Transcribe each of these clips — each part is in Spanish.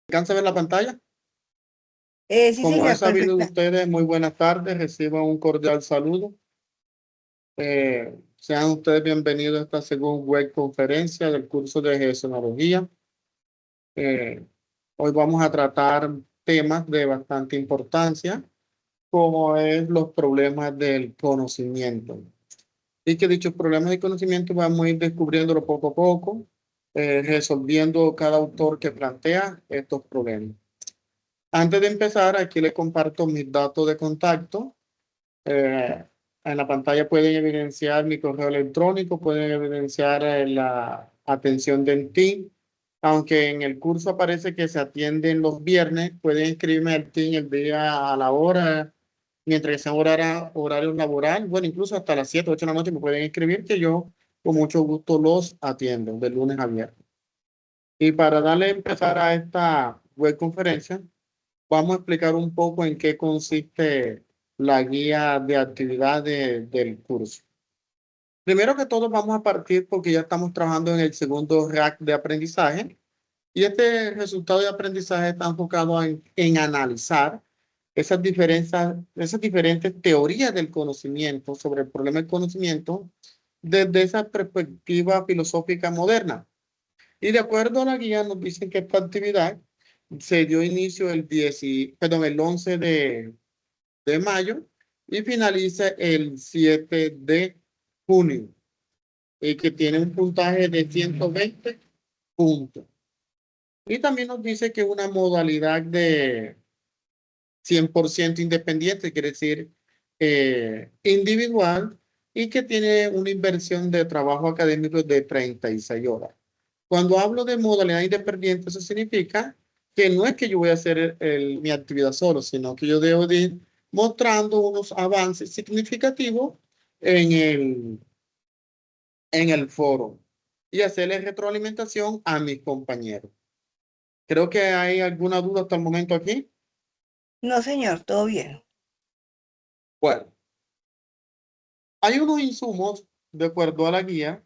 ¿Alcanza a ver la pantalla? Sí, Como señor, es sabido de perfecta. ustedes, muy buenas tardes, reciban un cordial saludo. Sean ustedes bienvenidos a esta segunda web conferencia del curso de Gestionología. Eh, Hoy vamos a tratar temas de bastante importancia, como es los problemas del conocimiento. Y que dichos problemas de conocimiento vamos a ir descubriéndolo poco a poco, resolviendo cada autor que plantea estos problemas. Antes de empezar, aquí les comparto mis datos de contacto. Eh, en la pantalla pueden evidenciar mi correo electrónico, pueden evidenciar la atención del team. Aunque en el curso aparece que se atienden los viernes, pueden escribirme al team el día a la hora, mientras que sea horario laboral. Bueno, incluso hasta las 7 8 de la noche me pueden escribir que yo con mucho gusto los atiendo de lunes a viernes. Y para darle a empezar a esta web conferencia, vamos a explicar un poco en qué consiste la guía de actividades del curso. Primero que todo, vamos a partir porque ya estamos trabajando en el segundo rack de aprendizaje y este resultado de aprendizaje está enfocado en analizar esas diferentes teorías del conocimiento sobre el problema del conocimiento desde esa perspectiva filosófica moderna. Y de acuerdo a la guía, nos dicen que esta actividad se dio inicio el 11 de mayo y finaliza el 7 de junio, y que tiene un puntaje de 120 puntos. Y también nos dice que es una modalidad de 100% independiente, quiere decir individual, y que tiene una inversión de trabajo académico de 36 horas. Cuando hablo de modalidad independiente, eso significa que no es que yo voy a hacer mi actividad solo, sino que yo debo de ir mostrando unos avances significativos en el foro y hacerle retroalimentación a mis compañeros. Creo que hay alguna duda hasta el momento aquí. No, señor, todo bien. Bueno, hay unos insumos de acuerdo a la guía,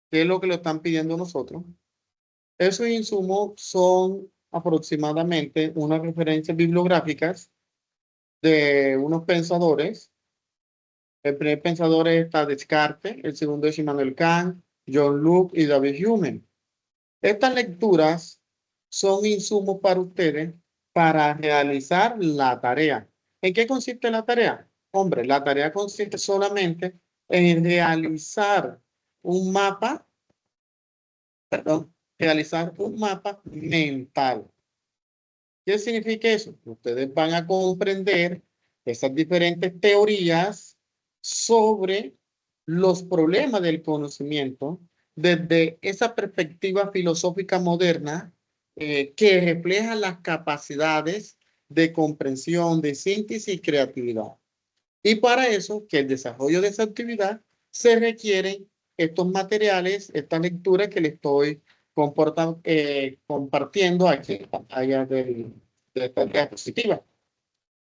que es lo que le están pidiendo nosotros. Esos insumos son aproximadamente unas referencias bibliográficas de unos pensadores. El primer pensador está Descartes, el segundo es Immanuel Kant, John Locke y David Hume. Estas lecturas son insumos para ustedes para realizar la tarea. ¿En qué consiste la tarea? Hombre, la tarea consiste solamente en realizar un mapa, perdón, realizar un mapa mental. ¿Qué significa eso? Ustedes van a comprender esas diferentes teorías sobre los problemas del conocimiento desde esa perspectiva filosófica moderna, que refleja las capacidades de comprensión, de síntesis y creatividad. Y para eso, que el desarrollo de esa actividad, se requieren estos materiales, estas lecturas que le estoy compartiendo aquí en pantalla de esta diapositiva.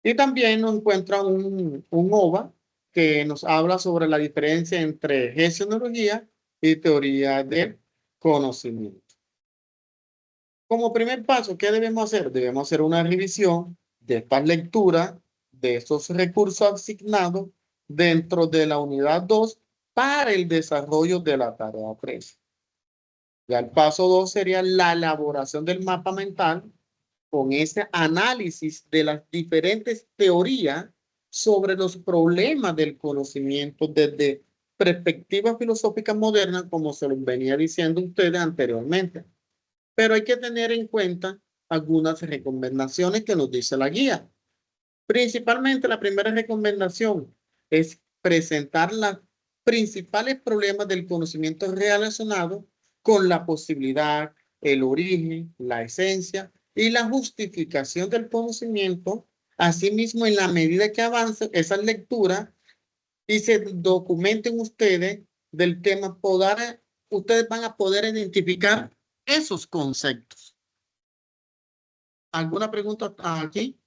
Y también nos encuentra un OVA que nos habla sobre la diferencia entre gestionología y teoría del conocimiento. Como primer paso, ¿qué debemos hacer? Debemos hacer una revisión de estas lecturas, de estos recursos asignados dentro de la unidad 2 para el desarrollo de la tarea 3. Ya el paso 2 sería la elaboración del mapa mental con ese análisis de las diferentes teorías sobre los problemas del conocimiento desde perspectiva filosófica moderna, como se los venía diciendo ustedes anteriormente. Pero hay que tener en cuenta algunas recomendaciones que nos dice la guía. Principalmente la primera recomendación es presentar los principales problemas del conocimiento relacionados con la posibilidad, el origen, la esencia y la justificación del conocimiento. Asimismo, en la medida que avance esa lectura y se documenten ustedes del tema, ustedes van a poder identificar esos conceptos. ¿Alguna pregunta aquí?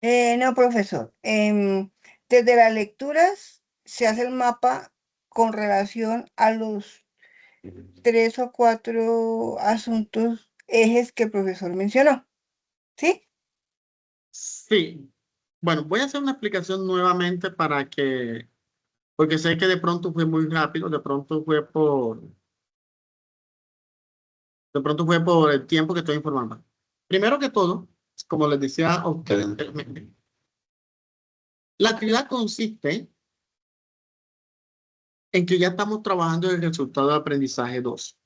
No, profesor. Desde las lecturas se hace el mapa con relación a los 3 o 4 asuntos ejes que el profesor mencionó. ¿Sí? Sí. Bueno, voy a hacer una explicación nuevamente porque sé que de pronto fue muy rápido, de pronto fue por el tiempo que estoy informando. Primero que todo, como les decía a ustedes anteriormente, la actividad consiste en que ya estamos trabajando en el resultado de aprendizaje 2.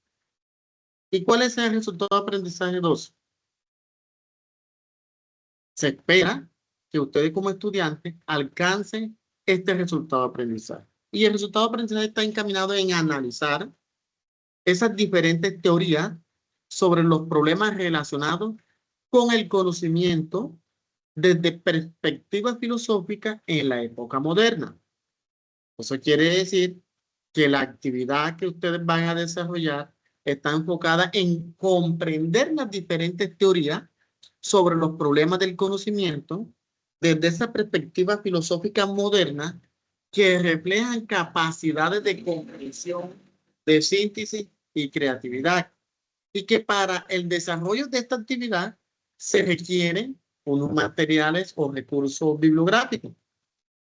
¿Y cuál es el resultado de aprendizaje 2? Se espera que ustedes como estudiantes alcancen este resultado de aprendizaje. Y el resultado de aprendizaje está encaminado en analizar esas diferentes teorías sobre los problemas relacionados con el conocimiento desde perspectiva filosófica en la época moderna. Eso quiere decir que la actividad que ustedes van a desarrollar está enfocada en comprender las diferentes teorías sobre los problemas del conocimiento desde esa perspectiva filosófica moderna que reflejan capacidades de comprensión, de síntesis y creatividad. Y que para el desarrollo de esta actividad se requieren unos materiales o recursos bibliográficos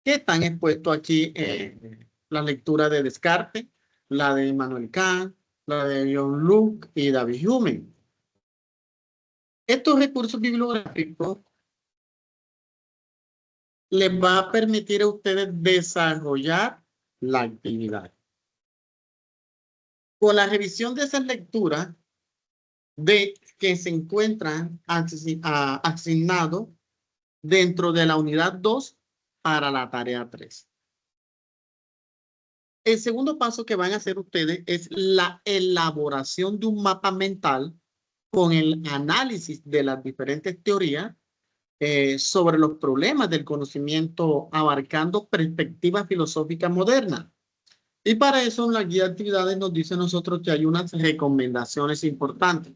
que están expuestos aquí en la lectura de Descartes, la de Immanuel Kant, la de John Locke y David Hume. Estos recursos bibliográficos les va a permitir a ustedes desarrollar la actividad. Con la revisión de esas lecturas de que se encuentran asignados dentro de la unidad 2 para la tarea 3. El segundo paso que van a hacer ustedes es la elaboración de un mapa mental con el análisis de las diferentes teorías sobre los problemas del conocimiento abarcando perspectivas filosóficas modernas. Y para eso en la guía de actividades nos dice a nosotros que hay unas recomendaciones importantes.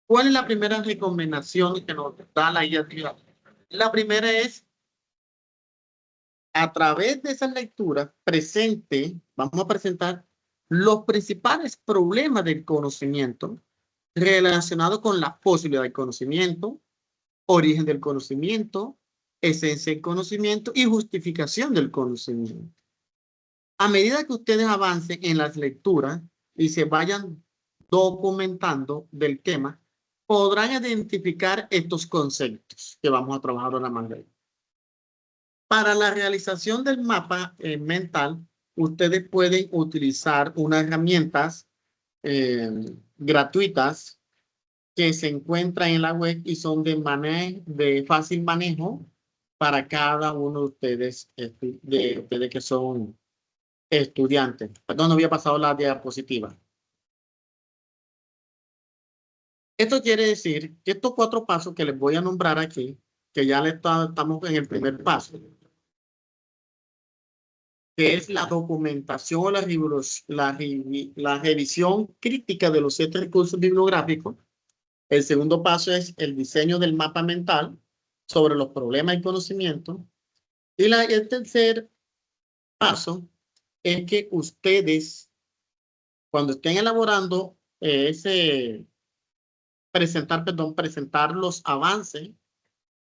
¿Cuál es la primera recomendación que nos da la guía de actividades? La primera es, a través de esa lectura vamos a presentar los principales problemas del conocimiento relacionados con la posibilidad del conocimiento, origen del conocimiento, esencia del conocimiento y justificación del conocimiento. A medida que ustedes avancen en las lecturas y se vayan documentando del tema, podrán identificar estos conceptos que vamos a trabajar ahora más. Para la realización del mapa mental, ustedes pueden utilizar unas herramientas gratuitas que se encuentran en la web y son de fácil manejo para cada uno de ustedes que son estudiantes. Perdón, no había pasado la diapositiva. Esto quiere decir que estos 4 pasos que les voy a nombrar aquí, que ya estamos en el primer paso, que es la documentación, la revisión crítica de los 7 recursos bibliográficos. El segundo paso es el diseño del mapa mental sobre los problemas y conocimiento. Y el tercer paso es que ustedes, cuando estén elaborando presentar los avances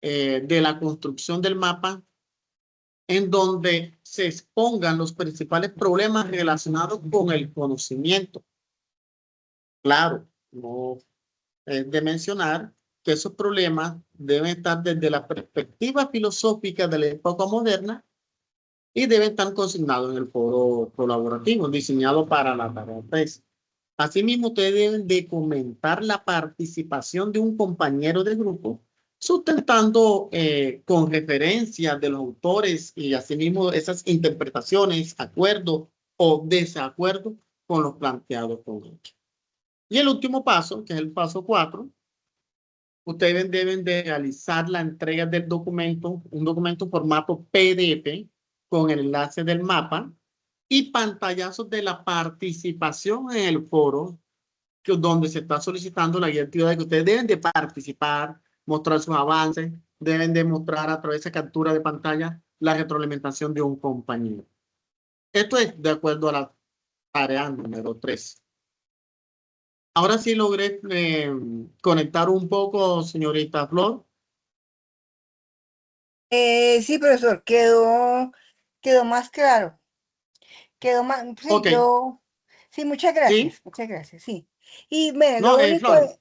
de la construcción del mapa, en donde se expongan los principales problemas relacionados con el conocimiento. Claro, no es de mencionar que esos problemas deben estar desde la perspectiva filosófica de la época moderna y deben estar consignados en el foro colaborativo diseñado para la tarea 3. Asimismo, ustedes deben de comentar la participación de un compañero de grupo sustentando con referencias de los autores y asimismo esas interpretaciones, acuerdos o desacuerdos con los planteados por ellos. Y el último paso, que es el paso 4, ustedes deben de realizar la entrega del documento, un documento formato PDF con el enlace del mapa y pantallazos de la participación en el foro donde se está solicitando la guía de actividades, que ustedes deben de participar, mostrar sus avances, deben de mostrar a través de captura de pantalla la retroalimentación de un compañero. Esto es de acuerdo a la tarea número 3. Ahora sí logré conectar un poco, señorita Flor. Sí, profesor, quedó más claro. Quedó más, sí, Ok, sí, sí. muchas gracias, sí. Y miren, No, lo único, Flor.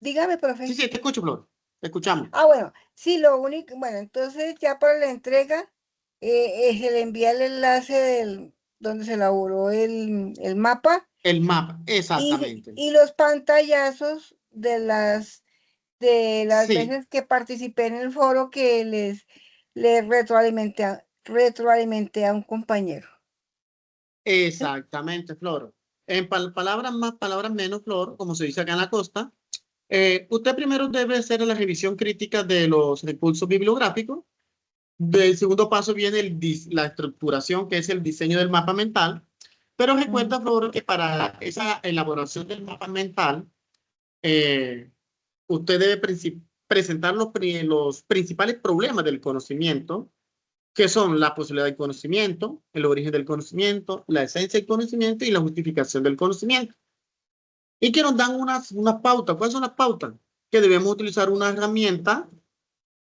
dígame, Sí, profe. sí, te escucho, Flor. Te escuchamos. Ah, bueno, sí, lo único, bueno, entonces ya para la entrega se le envía el enlace donde se elaboró el mapa El mapa, exactamente. y los pantallazos de las Sí, veces que participé en el foro que les retroalimenté a un compañero. ¿Sí? exactamente, Flor. En palabras más, palabras menos, Flor, como se dice acá en la costa, usted primero debe hacer la revisión crítica de los recursos bibliográficos. Del segundo paso viene la estructuración, que es el diseño del mapa mental. Pero Mm. recuerda, Flor, que para esa elaboración del mapa mental, eh, usted debe presentar los principales problemas del conocimiento, que son la posibilidad del conocimiento, el origen del conocimiento, la esencia del conocimiento y la justificación del conocimiento. Y que nos dan unas pautas. ¿Cuáles son las pautas? Que debemos utilizar una herramienta,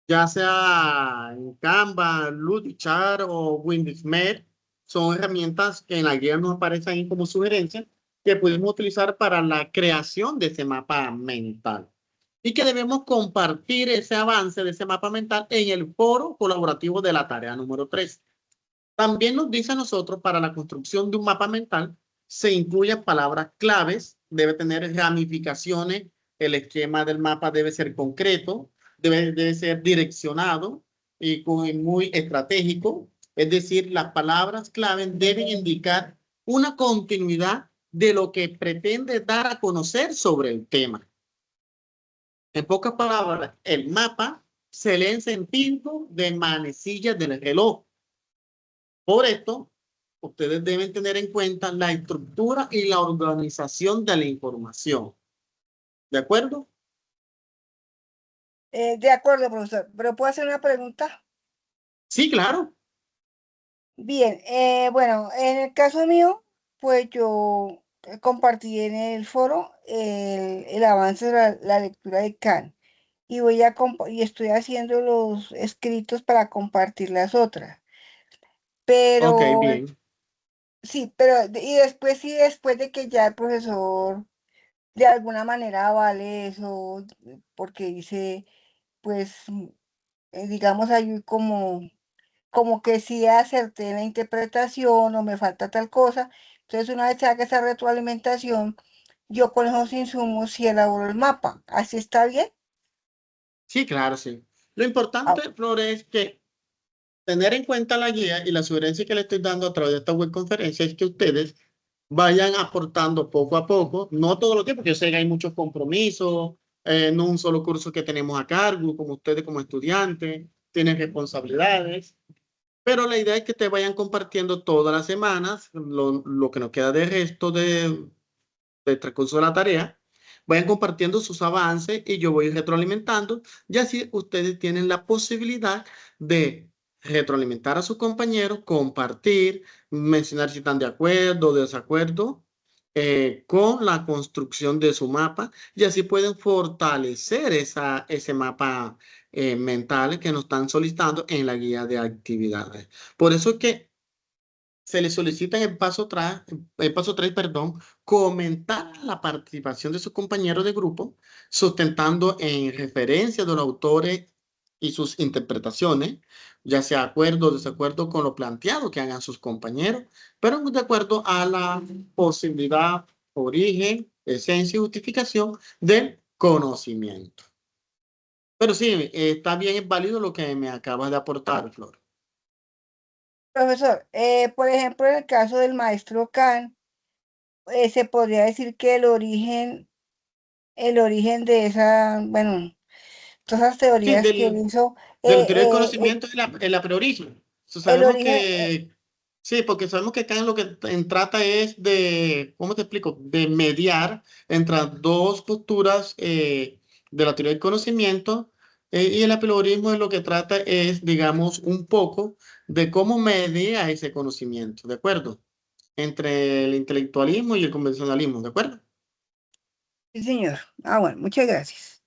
ya sea en Canva, Ludichart o Windixmer. Son herramientas que en la guía nos aparecen ahí como sugerencias que podemos utilizar para la creación de ese mapa mental. Y que debemos compartir ese avance de ese mapa mental en el foro colaborativo de la tarea número 3. También nos dice a nosotros, para la construcción de un mapa mental, se incluyen palabras claves, debe tener ramificaciones, el esquema del mapa debe ser concreto, debe ser direccionado y muy estratégico. Es decir, las palabras claves deben indicar una continuidad de lo que pretende dar a conocer sobre el tema. En pocas palabras, el mapa se lee en sentido de manecillas del reloj. Por esto, ustedes deben tener en cuenta la estructura y la organización de la información. ¿De acuerdo? De acuerdo, profesor, pero ¿puedo hacer una pregunta? Sí, claro. Bien, bueno, en el caso mío, pues yo compartí en el foro el avance de la lectura de Kant y y estoy haciendo los escritos para compartir las otras. Ok, Pero bien. sí, pero y después sí, después de que ya el profesor de alguna manera vale eso, porque dice, pues, digamos, hay como que sí acerté en la interpretación o me falta tal cosa. Entonces, una vez se haga esa retroalimentación, yo con esos insumos sí elaboro el mapa. ¿Así está bien? Sí, claro, sí. Lo Ah, importante, Flores, es que tener en cuenta la guía y la sugerencia que le estoy dando a través de esta web conferencia es que ustedes vayan aportando poco a poco, no todo lo tiempo, porque yo sé que hay muchos compromisos, no un solo curso que tenemos a cargo, como ustedes como estudiantes, tienen responsabilidades. Pero la idea es que te vayan compartiendo todas las semanas lo que nos queda de resto del transcurso de la tarea. Vayan compartiendo sus avances y yo voy retroalimentando. Y así ustedes tienen la posibilidad de retroalimentar a sus compañeros, compartir, mencionar si están de acuerdo o desacuerdo con la construcción de su mapa. Y así pueden fortalecer ese mapa mental que nos están solicitando en la guía de actividades. Por eso es que se le solicita en el paso 3, perdón, comentar la participación de sus compañeros de grupo, sustentando en referencia de los autores y sus interpretaciones, ya sea acuerdo o desacuerdo con lo planteado que hagan sus compañeros, pero de acuerdo a la posibilidad, origen, esencia y justificación del conocimiento. Pero sí, está bien, es válido lo que me acabas de aportar, Flor. profesor, por ejemplo, en el caso del maestro Kant, se podría decir que el origen de esa, bueno, todas esas Sí, teorías que él hizo, de la teoría del eh, conocimiento y el apriorismo. el Sabemos origen, que, sí, porque sabemos que acá en lo que trata es de, ¿cómo te explico? De mediar entre dos posturas de la teoría del conocimiento y el apriorismo es lo que trata es, digamos, un poco de cómo media ese conocimiento, ¿de acuerdo? Entre el intelectualismo y el convencionalismo, ¿de acuerdo? Sí, señor. Ah, bueno, muchas gracias.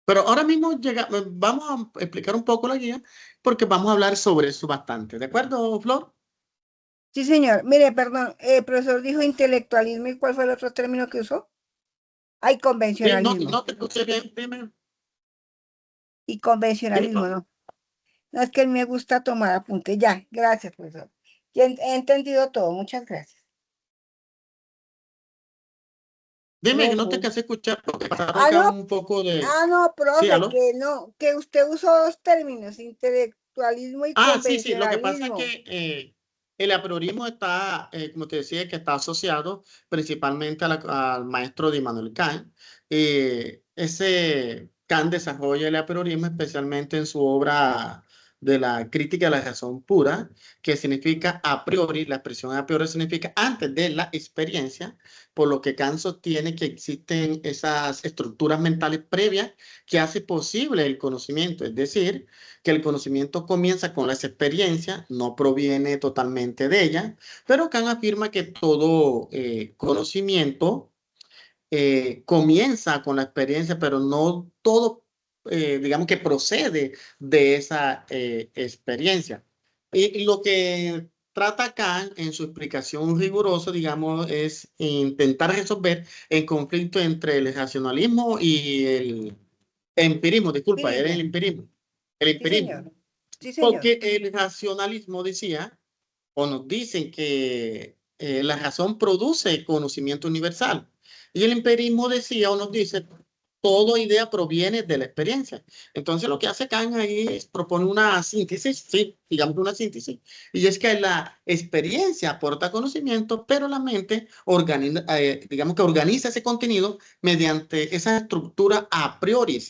Pero ahora mismo vamos a explicar un poco la guía porque vamos a hablar sobre eso bastante. ¿De acuerdo, Flor? Sí, señor. Mire, perdón, el profesor dijo intelectualismo y ¿cuál fue el otro término que usó? Hay Sí, no, convencionalismo. no te escuché bien. Dime, Y dime, convencionalismo, Flor. ¿no? No es que a mí me gusta tomar apunte. Ya, gracias, profesor. Ya he entendido todo. Muchas gracias. Dime que no te Profe. alcancé a escuchar porque pasaron Ah, acá no, un poco de... no, Sí, profe, aló. que no, que usted usó dos términos, intelectualismo y Ah, sí, sí. Lo que pasa es convencionalismo. que el apriorismo está, como te decía, que está asociado principalmente al maestro de Immanuel Kant. Kant desarrolla el apriorismo especialmente en su obra de la crítica de la razón pura, que significa a priori, la expresión a priori significa antes de la experiencia, por lo que Kant sostiene que existen esas estructuras mentales previas que hace posible el conocimiento, es decir, que el conocimiento comienza con las experiencias, no proviene totalmente de ella, pero Kant afirma que todo conocimiento comienza con la experiencia, pero no todo, digamos que procede de esa experiencia. Y lo que trata Kant en su explicación rigurosa, digamos, es intentar resolver el conflicto entre el racionalismo y el empirismo, disculpa, era el Empirismo. empirismo. El Sí, señor. empirismo. Sí, señor. Porque el racionalismo decía, o nos dicen que la razón produce conocimiento universal. Y el empirismo decía o nos dice, toda idea proviene de la experiencia. Entonces lo que hace Kant ahí es propone una síntesis, sí, digamos una síntesis, y es que la experiencia aporta conocimiento, pero la mente organiza, digamos que organiza ese contenido mediante esa estructura a priori.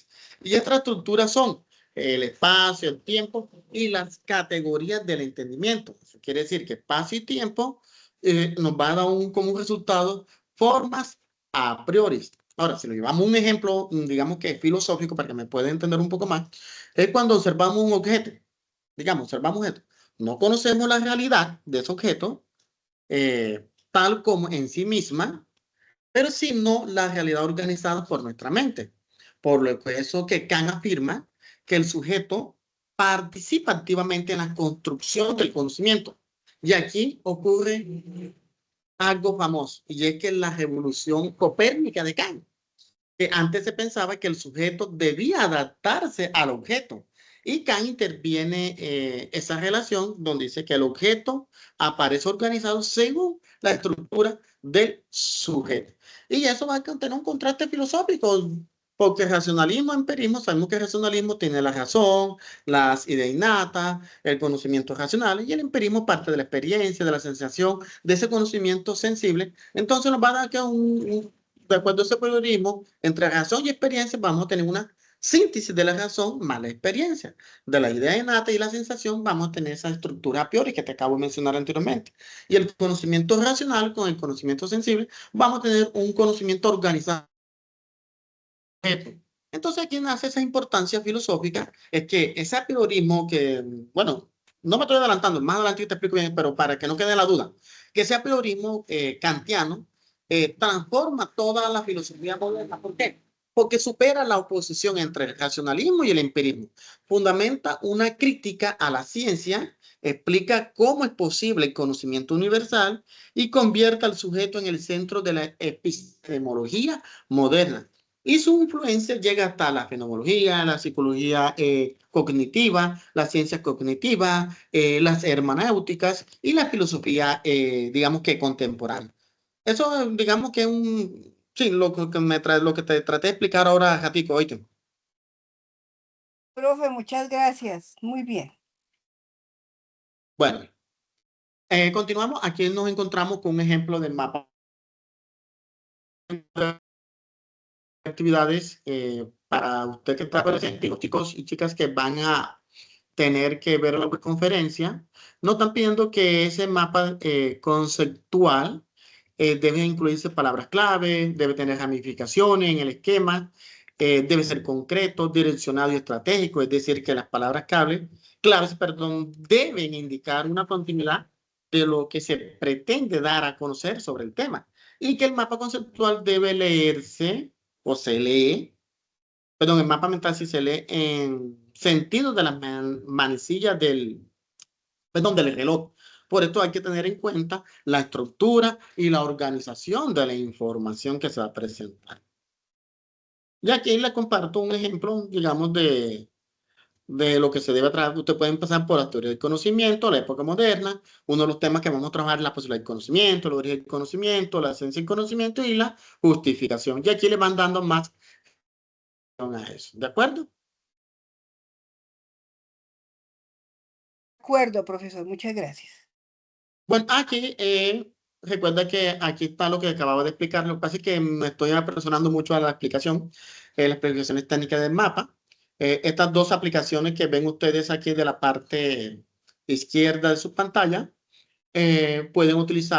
Y estas estructuras son el espacio, el tiempo y las categorías del entendimiento. Eso quiere decir que espacio y tiempo nos van a dar como un resultado formas a priori. Ahora, si lo llevamos a un ejemplo, digamos que filosófico, para que me pueda entender un poco más, es cuando observamos un objeto. Digamos, observamos esto. No conocemos la realidad de ese objeto, tal como en sí misma, pero sino la realidad organizada por nuestra mente. Por lo que eso que Kant afirma que el sujeto participa activamente en la construcción del conocimiento. Y aquí ocurre algo famoso, y es que la revolución copérnica de Kant, que antes se pensaba que el sujeto debía adaptarse al objeto. Y Kant interviene esa relación donde dice que el objeto aparece organizado según la estructura del sujeto. Y eso va a tener un contraste filosófico, porque racionalismo, empirismo, sabemos que el racionalismo tiene la razón, las ideas innatas, el conocimiento racional, y el empirismo parte de la experiencia, de la sensación, de ese conocimiento sensible. Entonces nos va a dar que de acuerdo a ese periodismo, entre razón y experiencia, vamos a tener una síntesis de la razón más la experiencia. De la idea innata y la sensación, vamos a tener esa estructura a priori que te acabo de mencionar anteriormente. Y el conocimiento racional con el conocimiento sensible, vamos a tener un conocimiento organizado. Entonces, aquí nace esa importancia filosófica, es que ese a priorismo que, bueno, no me estoy adelantando, más adelante te explico bien, pero para que no quede la duda, que ese a priorismo kantiano transforma toda la filosofía moderna. ¿Por qué? Porque supera la oposición entre el racionalismo y el empirismo. Fundamenta una crítica a la ciencia, explica cómo es posible el conocimiento universal y convierte al sujeto en el centro de la epistemología moderna. Y su influencia llega hasta la fenomenología, la psicología cognitiva, las ciencias cognitivas, las hermenéuticas y la filosofía, digamos que contemporánea. Eso, digamos que es sí, lo que te traté de explicar ahora, Jatico, oíste. Profe, muchas gracias. Muy bien. Bueno, continuamos. Aquí nos encontramos con un ejemplo del mapa de actividades para usted que está presente, los chicos y chicas que van a tener que ver la conferencia. Nos están pidiendo que ese mapa conceptual debe incluirse palabras clave, debe tener ramificaciones en el esquema, debe ser concreto, direccionado y estratégico, es decir, que las palabras claves, perdón, deben indicar una continuidad de lo que se pretende dar a conocer sobre el tema y que el mapa conceptual debe leerse o se lee, perdón, el mapa mental sí se lee en sentido de las manecillas del reloj. Por esto hay que tener en cuenta la estructura y la organización de la información que se va a presentar. Y aquí les comparto un ejemplo, digamos, de lo que se debe trabajar. Usted puede empezar por la teoría del conocimiento, la época moderna. Uno de los temas que vamos a trabajar es la posibilidad del conocimiento, la origen del conocimiento, la esencia del conocimiento y la justificación. Y aquí le van dando más a eso. ¿De acuerdo? De acuerdo, profesor, muchas gracias. Bueno, aquí recuerda que aquí está lo que acababa de explicar. Lo que pasa es que me estoy apresurando mucho a la explicación, las explicaciones técnicas del mapa. Estas dos aplicaciones que ven ustedes aquí de la parte izquierda de su pantalla pueden utilizar